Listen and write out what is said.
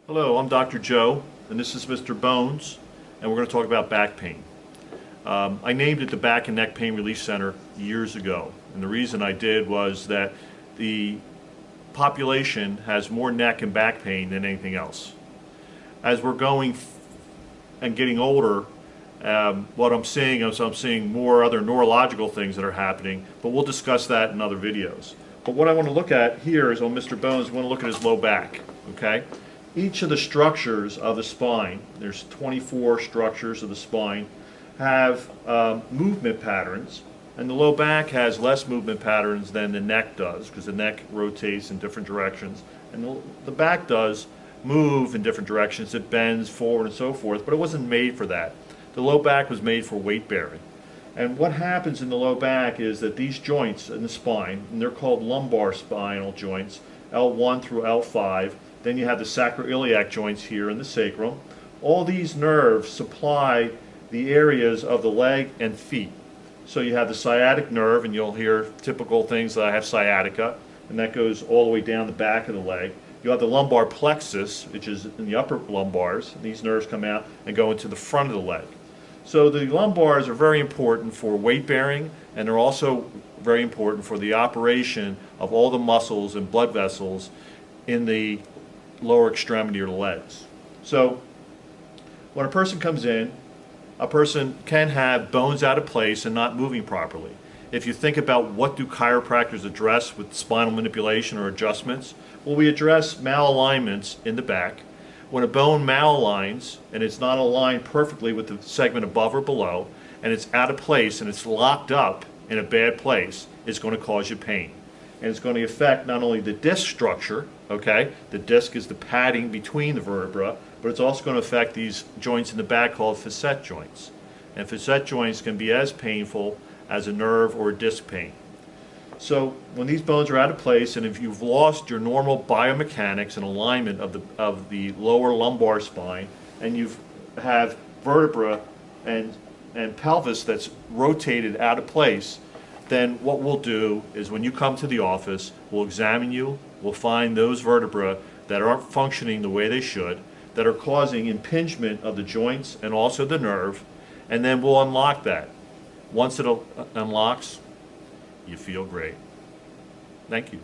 Hello, I'm Dr. Joe, and this is Mr. Bones, and we're going to talk about back pain. I named it the Back and Neck Pain Relief Center years ago, and the reason I did was that the population has more neck and back pain than anything else. As we're going and getting older, what I'm seeing is I'm seeing more other neurological things that are happening, but we'll discuss that in other videos. But what I want to look at here is on Mr. Bones, we want to look at his low back, okay? Each of the structures of the spine, there's 24 structures of the spine, have movement patterns, and the low back has less movement patterns than the neck does, because the neck rotates in different directions, and the back does move in different directions. It bends forward and so forth, but it wasn't made for that. The low back was made for weight bearing. And what happens in the low back is that these joints in the spine, and they're called lumbar spinal joints, L1 through L5, then you have the sacroiliac joints here in the sacrum. All these nerves supply the areas of the leg and feet. So you have the sciatic nerve, and you'll hear typical things that I have sciatica, and that goes all the way down the back of the leg. You have the lumbar plexus, which is in the upper lumbars, and these nerves come out and go into the front of the leg. So the lumbars are very important for weight bearing, and they're also very important for the operation of all the muscles and blood vessels in the lower extremity or the legs. So when a person comes in, a person can have bones out of place and not moving properly. If you think about what do chiropractors address with spinal manipulation or adjustments, well, we address malalignments in the back. When a bone malaligns and it's not aligned perfectly with the segment above or below, and it's out of place and it's locked up in a bad place, it's going to cause you pain. And it's going to affect not only the disc structure, okay, the disc is the padding between the vertebra, but it's also going to affect these joints in the back called facet joints. And facet joints can be as painful as a nerve or a disc pain. So when these bones are out of place, and if you've lost your normal biomechanics and alignment of the lower lumbar spine, and you have vertebra and pelvis that's rotated out of place, then what we'll do is when you come to the office, we'll examine you, we'll find those vertebrae that aren't functioning the way they should, that are causing impingement of the joints and also the nerve, and then we'll unlock that. Once it unlocks, you feel great. Thank you.